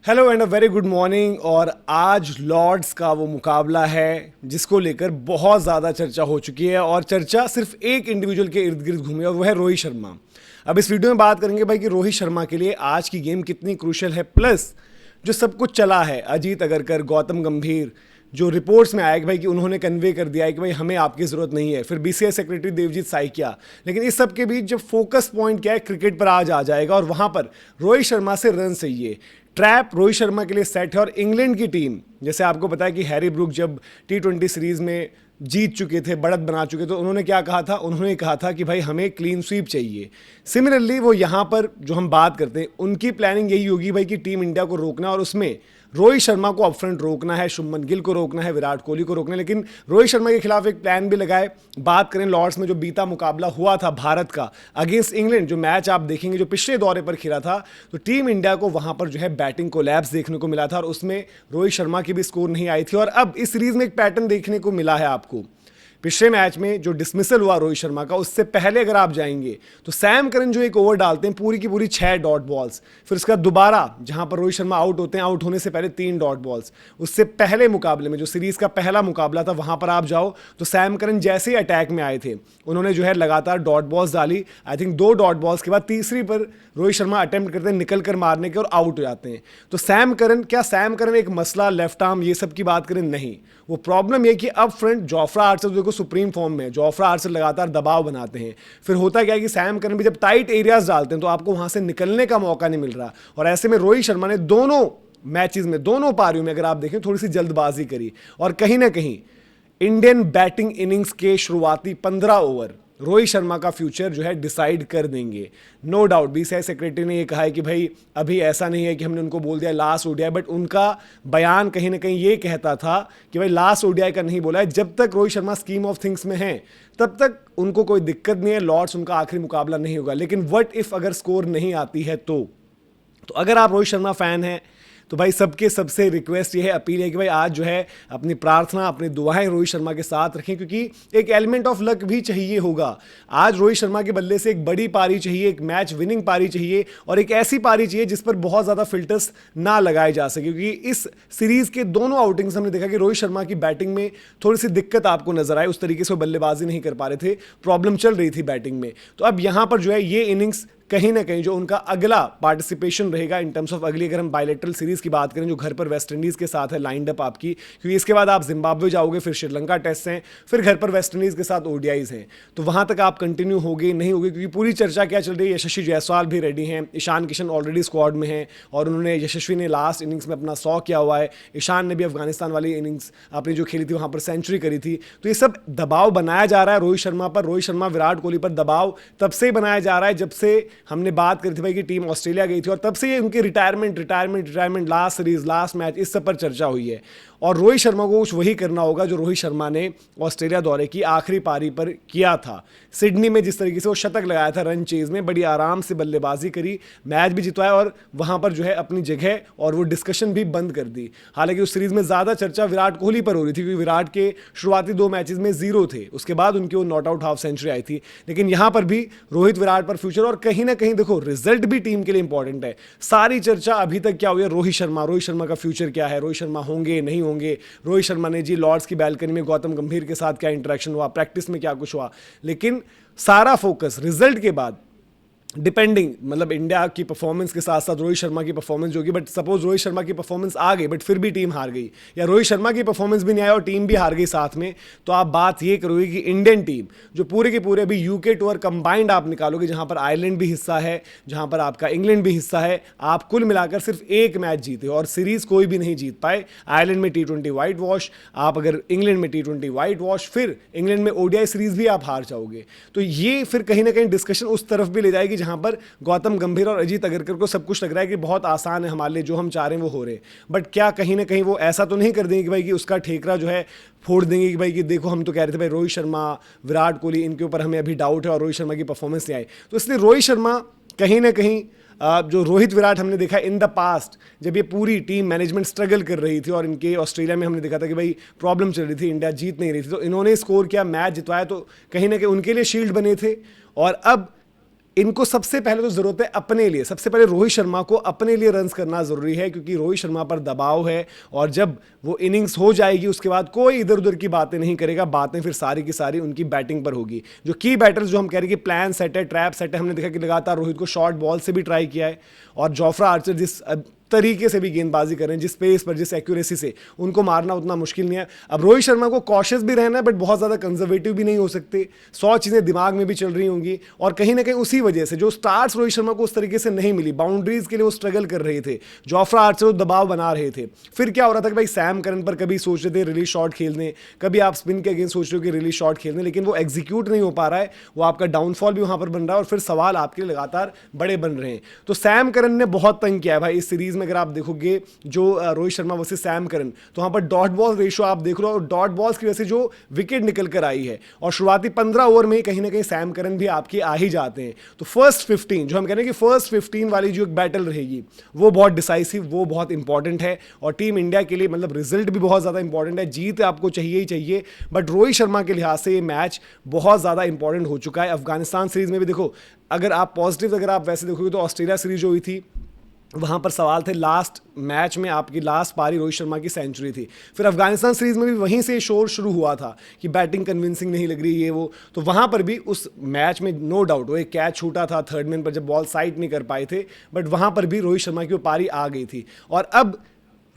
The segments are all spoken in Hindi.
Hello and a very good morning. और आज लॉर्ड्स का वो मुकाबला है जिसको लेकर बहुत ज़्यादा चर्चा हो चुकी है और चर्चा सिर्फ एक इंडिविजुअल के इर्द गिर्द घूमी और वो है रोहित शर्मा। अब इस वीडियो में बात करेंगे भाई कि रोहित शर्मा के लिए आज की गेम कितनी क्रूशियल है, प्लस जो सब कुछ चला है, अजीत अगरकर, गौतम गंभीर, जो रिपोर्ट्स में आया कि भाई कि उन्होंने कन्वे कर दिया है कि भाई हमें आपकी ज़रूरत नहीं है, फिर बीसीसीआई सेक्रेटरी देवजीत साइकिया। लेकिन इस सब के बीच जब फोकस पॉइंट क्या है, क्रिकेट पर आज आ जाएगा और वहाँ पर रोहित शर्मा से रन चाहिए। ट्रैप रोहित शर्मा के लिए सेट है और इंग्लैंड की टीम, जैसे आपको पता है कि हैरी ब्रूक जब T20 सीरीज़ में जीत चुके थे, बढ़त बना चुके, तो उन्होंने क्या कहा था, उन्होंने कहा था कि भाई हमें क्लीन स्वीप चाहिए। सिमिलरली वो यहाँ पर जो हम बात करते हैं उनकी प्लानिंग यही होगी भाई कि टीम इंडिया को रोकना और उसमें रोहित शर्मा को अपफ्रंट रोकना है, शुभमन गिल को रोकना है, विराट कोहली को रोकना है। लेकिन रोहित शर्मा के खिलाफ एक प्लान भी लगाए। बात करें लॉर्ड्स में जो बीता मुकाबला हुआ था भारत का अगेंस्ट इंग्लैंड, जो मैच आप देखेंगे जो पिछले दौरे पर खेला था, तो टीम इंडिया को वहां पर जो है बैटिंग कोलैप्स देखने को मिला था और उसमें रोहित शर्मा की भी स्कोर नहीं आई थी। और अब इस सीरीज में एक पैटर्न देखने को मिला है आपको। पिछले मैच में जो डिसमिसल हुआ रोहित शर्मा का, उससे पहले अगर आप जाएंगे तो सैम करन जो एक ओवर डालते हैं पूरी की पूरी 6 डॉट बॉल्स, फिर उसका दोबारा जहां पर रोहित शर्मा आउट होते हैं, आउट होने से पहले 3 डॉट बॉल्स। उससे पहले मुकाबले में जो सीरीज का पहला मुकाबला था वहां पर आप जाओ तो सैम करन जैसे ही अटैक में आए थे उन्होंने जो है लगातार डॉट बॉल्स डाली। आई थिंक 2 डॉट बॉल्स के बाद तीसरी पर रोहित शर्मा अटेम्प्ट करते हैं निकल कर मारने के और आउट हो जाते हैं। तो सैम करन एक मसला लेफ्ट आर्म ये सब की बात करें, नहीं, वो प्रॉब्लम ये कि अब फ्रंट जोफ्रा आर्चर देखो सुप्रीम फॉर्म में, जोफ्रा आर्चर लगातार दबाव बनाते हैं। फिर होता क्या है कि सैम करन भी जब टाइट एरियाज डालते हैं तो आपको वहां से निकलने का मौका नहीं मिल रहा। और ऐसे में रोहित शर्मा ने दोनों मैचेस में, दोनों पारियों में अगर आप देखें थोड़ी सी जल्दबाजी करी और कहीं ना कहीं इंडियन बैटिंग इनिंग्स के शुरुआती 15 ओवर रोहित शर्मा का फ्यूचर जो है डिसाइड कर देंगे। नो डाउट बीसीसीआई सेक्रेटरी ने ये कहा है कि भाई अभी ऐसा नहीं है कि हमने उनको बोल दिया लास्ट ओडीआई, बट उनका बयान कहीं ना कहीं ये कहता था कि भाई लास्ट ओडीआई का नहीं बोला है। जब तक Rohit Sharma scheme of things में है तब तक उनको कोई दिक्कत नहीं है, लॉर्ड्स उनका आखिरी मुकाबला नहीं होगा। लेकिन व्हाट इफ अगर स्कोर नहीं आती है तो अगर आप रोहित शर्मा फैन हैं तो भाई सबके सबसे रिक्वेस्ट ये है, अपील है कि भाई आज जो है अपनी प्रार्थना, अपनी दुआएं रोहित शर्मा के साथ रखें, क्योंकि एक एलिमेंट ऑफ लक भी चाहिए होगा। आज रोहित शर्मा के बल्ले से एक बड़ी पारी चाहिए, एक मैच विनिंग पारी चाहिए और एक ऐसी पारी चाहिए जिस पर बहुत ज़्यादा फिल्टर्स ना लगाए जा सके। क्योंकि इस सीरीज़ के दोनों आउटिंग्स हमने देखा कि रोहित शर्मा की बैटिंग में थोड़ी सी दिक्कत आपको नजर आई, उस तरीके से वो बल्लेबाजी नहीं कर पा रहे थे, प्रॉब्लम चल रही थी बैटिंग में। तो अब यहाँ पर जो है ये इनिंग्स कहीं ना कहीं जो उनका अगला पार्टिसिपेशन रहेगा इन टर्म्स ऑफ अगली, अगर हम बायलेटरल सीरीज की बात करें जो घर पर वेस्ट इंडीज के साथ है लाइंड अप आपकी, क्योंकि इसके बाद आप जिम्बाब्वे जाओगे, फिर श्रीलंका टेस्ट हैं, फिर घर पर वेस्ट इंडीज के साथ ओडीआईज हैं, तो वहां तक आप कंटिन्यू होगे नहीं होगे। क्योंकि पूरी चर्चा क्या चल रही है, यशस्वी जायसवाल भी रेडी हैं, ईशान किशन ऑलरेडी स्क्वाड में हैं और उन्होंने, यशस्वी ने लास्ट इनिंग्स में अपना 100 किया हुआ है, ईशान ने भी अफगानिस्तान वाली इनिंग्स अपनी जो खेली थी वहां पर सेंचुरी करी थी। तो ये सब दबाव बनाया जा रहा है रोहित शर्मा पर, रोहित शर्मा विराट कोहली पर दबाव तब से बनाया जा रहा है जब से हमने बात करी भाई की टीम ऑस्ट्रेलिया गई थी और तब से ये उनकी retirement, last series, last match, इस सब पर चर्चा हुई है। और रोहित शर्मा को कुछ वही करना होगा जो रोहित शर्मा ने ऑस्ट्रेलिया दौरे की आखिरी पारी पर किया था। सिडनी में जिस तरीके से वो शतक लगाया था रन चेज में, बड़ी आराम से बल्लेबाजी करी, मैच भी जितवाया और वहां पर जो है अपनी जगह और वो डिस्कशन भी बंद कर दी। हालांकि उस सीरीज में ज्यादा चर्चा विराट कोहली पर हो रही थी क्योंकि विराट के शुरुआती 2 मैचेस में 0 थे, उसके बाद उनकी वो नॉट आउट हाफ सेंचुरी आई थी। लेकिन यहां पर भी रोहित विराट पर फ्यूचर और कहीं ना कहीं देखो रिजल्ट भी टीम के लिए इंपॉर्टेंट है। सारी चर्चा अभी तक क्या हुई है, रोहित शर्मा का फ्यूचर क्या है, रोहित शर्मा होंगे नहीं होंगे, रोहित शर्मा ने जी लॉर्ड्स की बैल्कनी में गौतम गंभीर के साथ क्या इंटरेक्शन हुआ, प्रैक्टिस में क्या कुछ हुआ। लेकिन सारा फोकस रिजल्ट के बाद डिपेंडिंग, मतलब इंडिया की परफॉर्मेंस के साथ साथ रोहित शर्मा की परफॉर्मेंस जो होगी, बट सपोज रोहित शर्मा की परफॉर्मेंस आ गई बट फिर भी टीम हार गई, या रोहित शर्मा की परफॉर्मेंस भी नहीं आई और टीम भी हार गई साथ में, तो आप बात ये करोगे कि इंडियन टीम जो पूरे के पूरे अभी यूके टूर कंबाइंड आप निकालोगे, जहां पर आयरलैंड भी हिस्सा है, जहां पर आपका इंग्लैंड भी हिस्सा है, आप कुल मिलाकर सिर्फ एक मैच जीते और सीरीज कोई भी नहीं जीत पाए। आयरलैंड में T20 वाइट वॉश, आप अगर इंग्लैंड में T20 वाइट वॉश, फिर इंग्लैंड में ओडीआई सीरीज भी आप हार जाओगे। तो ये फिर कहीं ना कहीं डिस्कशन उस तरफ भी ले जाएगी जहां पर गौतम गंभीर और अजीत अगरकर को सब कुछ लग रहा है कि बहुत आसान है हमारे लिए, जो हम चाह रहे हैं वो हो रहे हैं। बट क्या कहीं ना कहीं वो ऐसा तो नहीं कर देंगे कि भाई कि उसका ठेकरा जो है फोड़ देंगे कि भाई कि देखो हम तो कह रहे थे भाई रोहित शर्मा, विराट कोहली, इनके ऊपर हमें अभी डाउट है और रोहित शर्मा की परफॉर्मेंस नहीं आई। तो इसलिए रोहित शर्मा कहीं ना कहीं जो रोहित विराट हमने देखा इन द पास्ट, जब ये पूरी टीम मैनेजमेंट स्ट्रगल कर रही थी और इनके ऑस्ट्रेलिया में हमने देखा था कि भाई प्रॉब्लम चल रही थी, इंडिया जीत नहीं रही थी, तो इन्होंने स्कोर किया, मैच जितवाया, तो कहीं ना कहीं उनके लिए शील्ड बने थे। और अब इनको सबसे पहले तो जरूरत है अपने लिए, सबसे पहले रोहित शर्मा को अपने लिए रन्स करना जरूरी है, क्योंकि रोहित शर्मा पर दबाव है और जब वो इनिंग्स हो जाएगी उसके बाद कोई इधर उधर की बातें नहीं करेगा, बातें फिर सारी की सारी उनकी बैटिंग पर होगी। जो की बैटर्स जो हम कह रहे हैं कि प्लान सेट है, ट्रैप सेट है, हमने देखा कि लगातार रोहित को शॉर्ट बॉल से भी ट्राई किया है और जोफ्रा आर्चर जिस तरीके से भी गेंदबाजी कर रहे हैं, जिस पेस पर, जिस एक्यूरेसी से, उनको मारना उतना मुश्किल नहीं है। अब रोहित शर्मा को कॉशियस भी रहना है बट बहुत ज़्यादा कंजर्वेटिव भी नहीं हो सकते। 100 चीज़ें दिमाग में भी चल रही होंगी और कहीं ना कहीं उसी वजह से जो स्टार्ट्स रोहित शर्मा को उस तरीके से नहीं मिली, बाउंड्रीज के लिए वो स्ट्रगल कर रहे थे, जोफ्रा आर्चर दबाव बना रहे थे। फिर क्या हो रहा था कि भाई सैम करन पर कभी सोच रहे थे रिलीज शॉट खेलने, कभी आप स्पिन के अगेंस्ट सोच रहे हो कि रिलीज शॉट खेलने, लेकिन वो एग्जीक्यूट नहीं हो पा रहा है, वो आपका डाउनफॉल भी वहां पर बन रहा है और फिर सवाल आपके लिए लगातार बड़े बन रहे हैं। तो सैम करन ने बहुत तंग किया है भाई इस सीरीज में। अगर आप देखोगे जो Rohit Sharma versus Sam Curran, तो वहां पर डॉट बॉल रेशियो आप देख लो और डॉट बॉल्स की वजह से जो विकेट निकल कर आई है और शुरुआती 15 ओवर में कहीं ना कहीं सैम करन भी आपके आ ही जाते हैं। तो फर्स्ट 15 जो हम कह रहे हैं कि फर्स्ट 15 वाली जो एक बैटल रहेगी वो बहुत डिसाइसिव, वो बहुत इंपॉर्टेंट है और टीम इंडिया के लिए मतलब रिजल्ट भी बहुत ज्यादा इंपॉर्टेंट है। जीत आपको चाहिए ही चाहिए, बट रोहित शर्मा के लिहाज से ये मैच बहुत ज्यादा इंपॉर्टेंट हो चुका है। अफगानिस्तान सीरीज में भी देखो, अगर आप पॉजिटिव अगर आप वैसे देखोगे तो ऑस्ट्रेलिया सीरीज जो हुई थी वहाँ पर सवाल थे, लास्ट मैच में आपकी लास्ट पारी रोहित शर्मा की सेंचुरी थी। फिर अफगानिस्तान सीरीज में भी वहीं से शोर शुरू हुआ था कि बैटिंग कन्विंसिंग नहीं लग रही ये वो, तो वहाँ पर भी उस मैच में नो डाउट वो एक कैच छूटा था थर्ड मैन पर जब बॉल साइड नहीं कर पाए थे, बट वहाँ पर भी रोहित शर्मा की वो पारी आ गई थी। और अब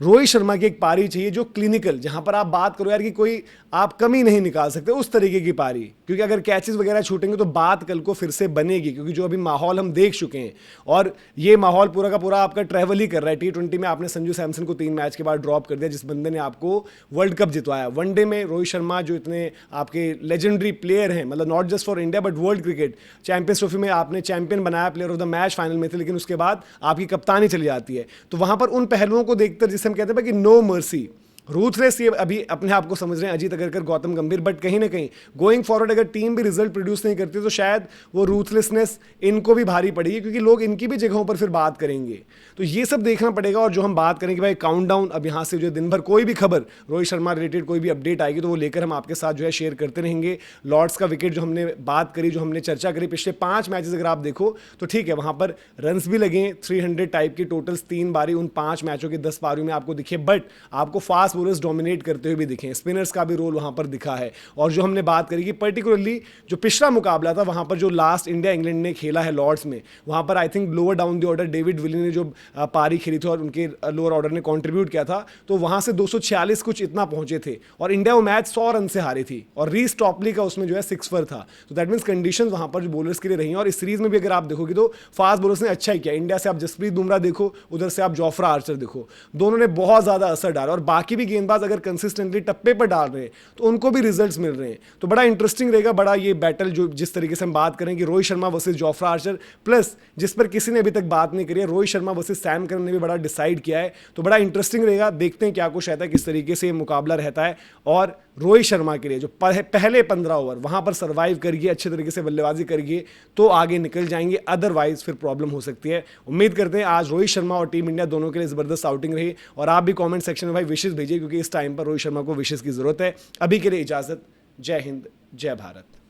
रोहित शर्मा की एक पारी चाहिए जो क्लिनिकल, जहां पर आप बात करो यार कि कोई आप कमी नहीं निकाल सकते, उस तरीके की पारी, क्योंकि अगर कैचेस वगैरह छूटेंगे तो बात कल को फिर से बनेगी, क्योंकि जो अभी माहौल हम देख चुके हैं और ये माहौल पूरा का पूरा आपका ट्रैवल ही कर रहा है। T20 में आपने संजू सैमसन को 3 मैच के बाद ड्रॉप कर दिया, जिस बंदे ने आपको वर्ल्ड कप जितवाया। वनडे में रोहित शर्मा जो इतने आपके लेजेंडरी प्लेयर हैं, मतलब not just for India but world cricket, champions trophy में आपने चैंपियन बनाया, player of the match final में थे, लेकिन उसके बाद आपकी कप्तानी चली जाती है। तो वहां पर उन पहलुओं को देखकर जिसे हम कहते हैं कि नो मर्सी, रूथलेस, ये अभी अपने आप को समझ रहे हैं अजीत अगरकर, गौतम गंभीर, बट कहीं ना कहीं गोइंग फॉरवर्ड अगर टीम भी रिजल्ट प्रोड्यूस नहीं करती तो शायद वो रूथलेसनेस इनको भी भारी पड़ेगी, क्योंकि लोग इनकी भी जगहों पर फिर बात करेंगे। तो ये सब देखना पड़ेगा। और जो हम बात करें कि भाई काउंटडाउन, अब यहाँ से जो दिन भर कोई भी खबर रोहित शर्मा रिलेटेड कोई भी अपडेट आएगी तो वो लेकर हम आपके साथ जो है शेयर करते रहेंगे। लॉर्ड्स का विकेट जो हमने बात करी, जो हमने चर्चा करी, पिछले 5 मैचेस अगर आप देखो तो ठीक है, वहां पर रन्स भी लगे 300 टाइप की टोटल्स 3 बारी उन 5 मैचों की 10 पारियों में आपको दिखे, बट आपको फास्ट बॉलर्स डोमिनेट करते हुए भी दिखे, स्पिनर्स का भी रोल वहां पर दिखा है। और जो हमने बात करी कि पर्टिकुलरली जो पिछला मुकाबला था वहां पर जो लास्ट इंडिया इंग्लैंड ने खेला है लॉर्ड्स में, वहां पर I think lower down the order David Willey ने जो पारी खेली थी और उनके लोअर ऑर्डर ने कंट्रीब्यूट किया था, तो वहां से 246 कुछ इतना पहुंचे थे और इंडिया वो मैच 100 रन से हारी थी और रीस टॉपली का उसमें जो है 6 पर था। तो दैट मींस कंडीशन वहां पर जो बॉलर्स के लिए रही हैं। और इस सीरीज में भी अगर आप देखोगे तो फास्ट बॉलर्स ने अच्छा ही किया। इंडिया से आप जसप्रीत बुमराह देखो, उधर से आप जोफ्रा आर्चर देखो, दोनों ने बहुत ज्यादा असर डाला और बाकी भी गेंदबाज अगर कंसिस्टेंटली टप्पे पर डाल रहे हैं तो उनको भी रिजल्ट्स मिल रहे हैं। तो बड़ा इंटरेस्टिंग रहेगा, बड़ा ये बैटल जो जिस तरीके से हम बात करें कि Rohit Sharma versus Jofra Archer, plus जिस पर किसी ने अभी तक बात नहीं करी है, Rohit Sharma versus Sam Curran ने भी बड़ा डिसाइड किया है। तो बड़ा इंटरेस्टिंग रहेगा, देखते हैं क्या कुछ रहता है, किस तरीके से मुकाबला रहता है। और रोहित शर्मा के लिए जो पहले 15 ओवर वहां पर सर्वाइव करिए, अच्छे तरीके से बल्लेबाजी करिए तो आगे निकल जाएंगे, अदरवाइज फिर प्रॉब्लम हो सकती है। उम्मीद करते हैं आज रोहित शर्मा और टीम इंडिया दोनों के लिए जबरदस्त आउटिंग रही। और आप भी कमेंट सेक्शन में भाई विशेष भेजिए, क्योंकि इस टाइम पर रोहित शर्मा को विशेष की जरूरत है। अभी के लिए इजाजत, जय हिंद, जय भारत।